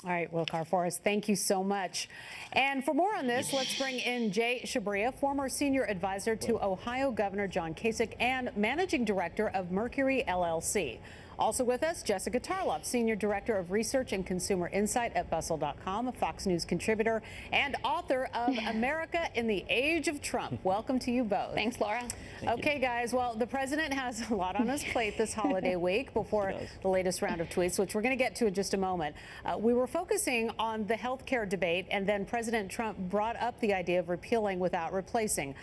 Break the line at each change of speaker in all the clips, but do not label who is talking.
All right, Wilcar Forrest, thank you so much. And for more on this, let's bring in Jai Chabria, former senior advisor to Ohio Governor John Kasich and managing director of Mercury LLC. Also with us, Jessica Tarlov, senior director of research and consumer insight at Bustle.com, a Fox News contributor and author of America in the Age of Trump. Welcome to you both.
Thanks, Laura.
Okay, guys. Well, the president has a lot on his plate this holiday week before the latest round of tweets, which we're going to get to in just a moment. We were focusing on the health care debate, and then President Trump brought up the idea of repealing without replacing.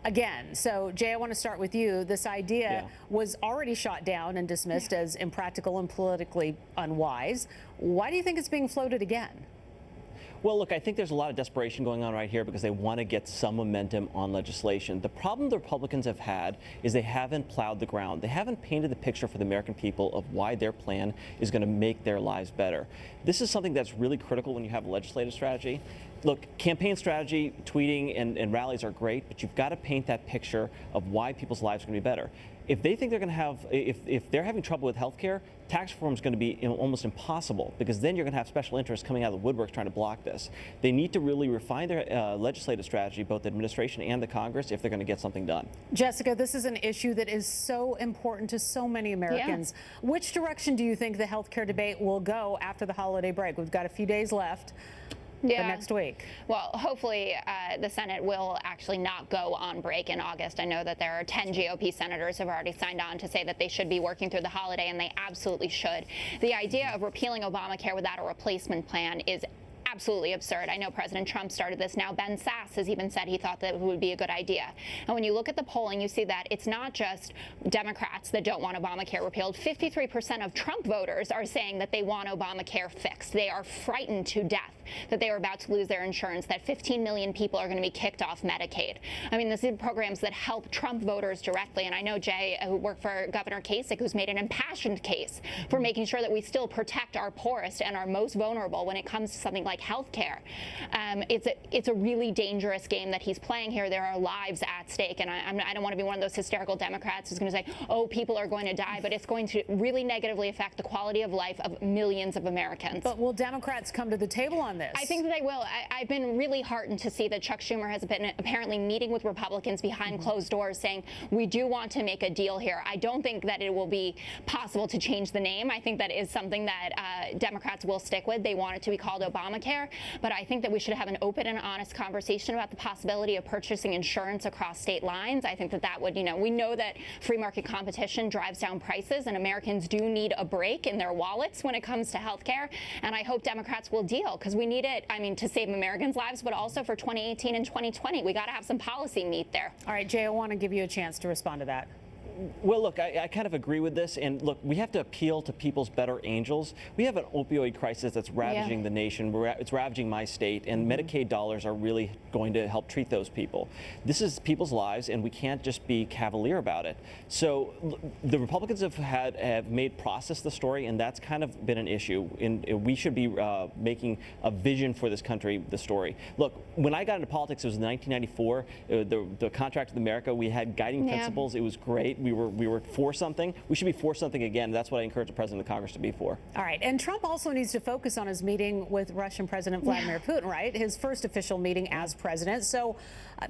Again, so Jay, I want to start with you. This idea was already shot down and dismissed as impractical and politically unwise. Why do you think it's being floated again?
Well, look, I think there's a lot of desperation going on right here because they want to get some momentum on legislation. The problem the Republicans have had is they haven't plowed the ground. They haven't painted the picture for the American people of why their plan is going to make their lives better. This is something that's really critical when you have a legislative strategy. Look, campaign strategy, tweeting, and rallies are great, but you've got to paint that picture of why people's lives are going to be better. If they think they're going to have, if they're having trouble with health care, tax reform is going to be almost impossible, because then you're going to have special interests coming out of the woodwork trying to block this. They need to really refine their legislative strategy, both the administration and the Congress, if they're going to get something done.
Jessica, this is an issue that is so important to so many Americans. Which direction do you think the health care debate will go after the holiday break? We've got a few days left. Next week.
Well, hopefully the Senate will actually not go on break in August. I know that there are 10 GOP senators who have already signed on to say that they should be working through the holiday, and they absolutely should. The idea of repealing Obamacare without a replacement plan is absolutely absurd. I know President Trump started this. Now Ben Sasse has even said he thought that it would be a good idea. And when you look at the polling, you see that it's not just Democrats that don't want Obamacare repealed. 53% of Trump voters are saying that they want Obamacare fixed. They are frightened to death that they are about to lose their insurance, that 15 million people are going to be kicked off Medicaid. I mean, these are programs that help Trump voters directly. And I know Jay, who worked for Governor Kasich, who's made an impassioned case for making sure that we still protect our poorest and our most vulnerable when it comes to something like health care. It's a really dangerous game that he's playing here. There are lives at stake, and I don't want to be one of those hysterical Democrats who's going to say, oh, people are going to die, but it's going to really negatively affect the quality of life of millions of Americans.
But will Democrats come to the table on this?
I think that they will. I've been really heartened to see that Chuck Schumer has been apparently meeting with Republicans behind closed doors, saying we do want to make a deal here. I don't think that it will be possible to change the name. I think that is something that Democrats will stick with. They want it to be called Obamacare, but I think that we should have an open and honest conversation about the possibility of purchasing insurance across state lines. I think that that would, we know that free market competition drives down prices, and Americans do need a break in their wallets when it comes to health care. And I hope Democrats will deal, because we need it, to save Americans' lives, but also for 2018 and 2020. We got to have some policy meat there.
All right, Jay, I want to give you a chance to respond to that.
Well, look, I kind of agree with this. And look, we have to appeal to people's better angels. We have an opioid crisis that's ravaging the nation. It's ravaging my state. And Medicaid dollars are really going to help treat those people. This is people's lives, and we can't just be cavalier about it. So the Republicans have made process the story, and that's kind of been an issue. And we should be making a vision for this country the story. Look, when I got into politics, it was in 1994. The Contract with America, we had guiding principles. It was great. We were for something. We should be for something again. That's what I encourage the President of the Congress to be for.
All right. And Trump also needs to focus on his meeting with Russian President Vladimir Putin, right? His first official meeting as president. So,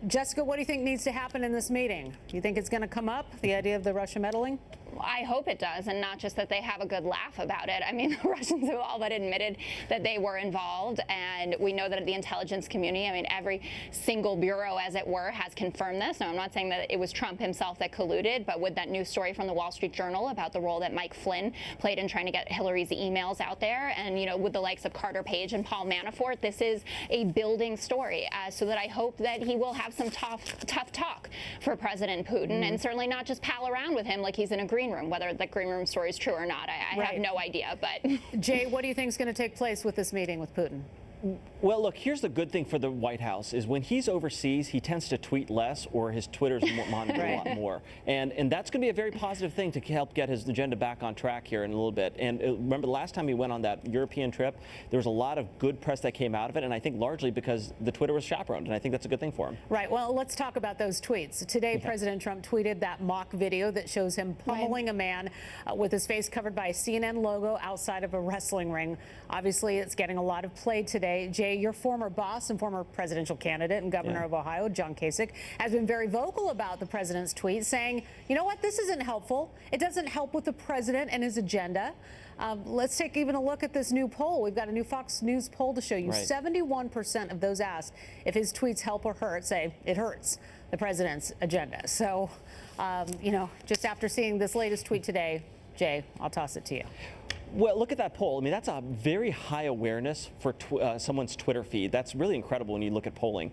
Jessica, what do you think needs to happen in this meeting? Do you think it's going to come up, the idea of the Russia meddling?
I hope it does, and not just that they have a good laugh about it. I mean, the Russians have all but admitted that they were involved, and we know that the intelligence community, every single bureau, as it were, has confirmed this. Now, I'm not saying that it was Trump himself that colluded, but with that news story from the Wall Street Journal about the role that Mike Flynn played in trying to get Hillary's emails out there, and, with the likes of Carter Page and Paul Manafort, this is a building story, so that I hope that he will have some tough talk for President Putin, and certainly not just pal around with him like he's in a green room. Whether the green room story is true or not, I have no idea. But
Jay, what do you think is going to take place with this meeting with Putin?
Well, look, here's the good thing for the White House is when he's overseas, he tends to tweet less or his Twitter's monitored a lot more. And that's going to be a very positive thing to help get his agenda back on track here in a little bit. And remember, the last time he went on that European trip, there was a lot of good press that came out of it, and I think largely because the Twitter was chaperoned, and I think that's a good thing for him.
Right. Well, let's talk about those tweets. Today, President Trump tweeted that mock video that shows him pummeling a man with his face covered by a CNN logo outside of a wrestling ring. Obviously, it's getting a lot of play today. Jay, your former boss and former presidential candidate and governor of Ohio, John Kasich, has been very vocal about the president's tweet, saying, you know what, this isn't helpful. It doesn't help with the president and his agenda. Let's take even a look at this new poll. We've got a new Fox News poll to show you. 71% of those asked if his tweets help or hurt say it hurts the president's agenda. So, you know, just after seeing this latest tweet today, Jay, I'll toss it to you.
Well, look at that poll. I mean, that's a very high awareness for someone's Twitter feed. That's really incredible when you look at polling.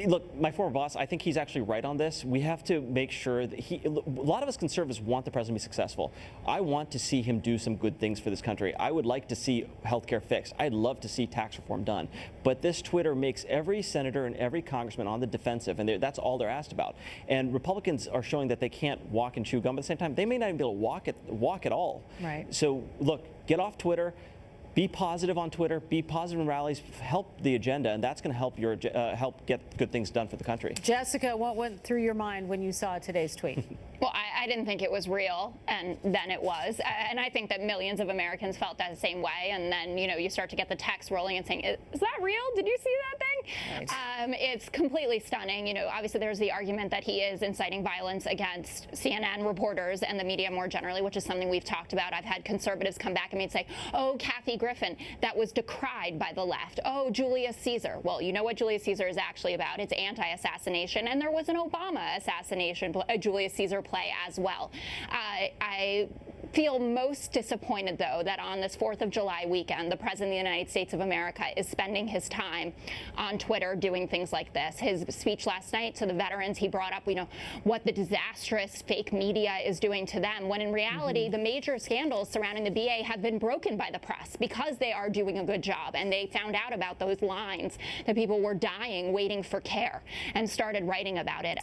Look, my former boss, I think he's actually right on this. We have to make sure that a lot of us conservatives want the president to be successful. I want to see him do some good things for this country. I would like to see healthcare fixed. I'd love to see tax reform done. But this Twitter makes every senator and every congressman on the defensive, and that's all they're asked about. And Republicans are showing that they can't walk and chew gum at the same time. They may not even be able to walk at all.
Right.
So, look, get off Twitter. Be positive on Twitter. Be positive in rallies. Help the agenda, and that's going to help help get good things done for the country.
Jessica, what went through your mind when you saw today's tweet?
Well, I didn't think it was real, and then it was. And I think that millions of Americans felt that same way. And then, you know, you start to get the text rolling and saying, is that real? Did you see that thing? Right. It's completely stunning. You know, obviously there's the argument that he is inciting violence against CNN reporters and the media more generally, which is something we've talked about. I've had conservatives come back at me and say, oh, Kathy Griffin, that was decried by the left. Oh, Julius Caesar. Well, you know what Julius Caesar is actually about. It's anti-assassination. And there was an Obama assassination, Julius Caesar play as well. I feel most disappointed, though, that on this 4th of July weekend, the President of the United States of America is spending his time on Twitter doing things like this. His speech last night to the veterans, he brought up, you know, what the disastrous fake media is doing to them, when in reality, the major scandals surrounding the VA have been broken by the press because they are doing a good job. And they found out about those lines that people were dying waiting for care and started writing about it.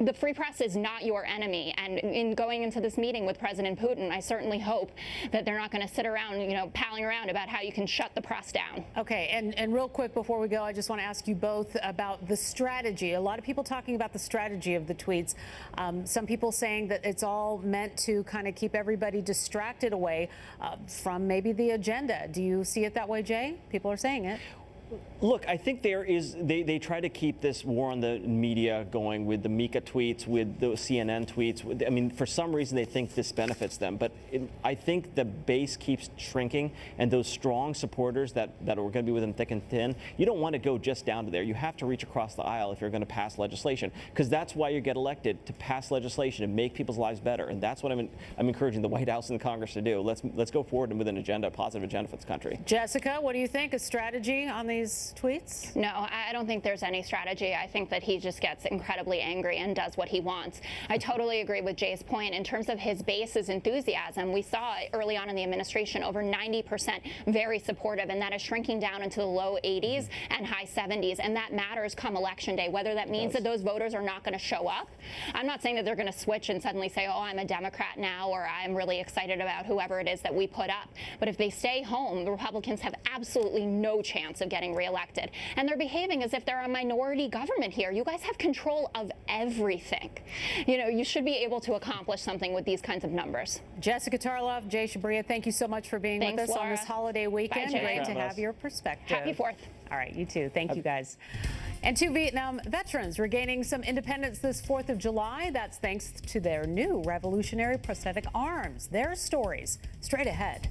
The free press is not your enemy. And in going into this meeting with President Putin, I certainly hope that they're not going to sit around, you know, palling around about how you can shut the press down.
Okay, and real quick before we go, I just want to ask you both about the strategy. A lot of people talking about the strategy of the tweets. Some people saying that it's all meant to kind of keep everybody distracted away from maybe the agenda. Do you see it that way, Jay? People are saying it.
Look, I think they try to keep this war on the media going with the Mika tweets, with the CNN tweets. I mean, for some reason they think this benefits them, but I think the base keeps shrinking, and those strong supporters that are going to be with them thick and thin, you don't want to go just down to there. You have to reach across the aisle if you're going to pass legislation, because that's why you get elected, to pass legislation and make people's lives better. And that's what I'm encouraging the White House and the Congress to do. Let's go forward with an agenda, a positive agenda for this country.
Jessica, what do you think? A strategy on these tweets?
No, I don't think there's any strategy. I think that he just gets incredibly angry and does what he wants. I totally agree with Jay's point. In terms of his base's enthusiasm, we saw early on in the administration over 90% very supportive, and that is shrinking down into the low 80s and high 70s. And that matters come election day, whether that means that those voters are not going to show up. I'm not saying that they're going to switch and suddenly say, oh, I'm a Democrat now, or I'm really excited about whoever it is that we put up. But if they stay home, the Republicans have absolutely no chance of getting reelected. And they're behaving as if they're a minority government here. You guys have control of everything. You know, you should be able to accomplish something with these kinds of numbers.
Jessica Tarlov, Jai Chabria, thank you so much for being with us on this holiday weekend.
Bye,
Great to have your perspective.
Happy 4th.
All right, you too. Thank you, guys. And two Vietnam veterans regaining some independence this 4th of July. That's thanks to their new revolutionary prosthetic arms. Their stories straight ahead.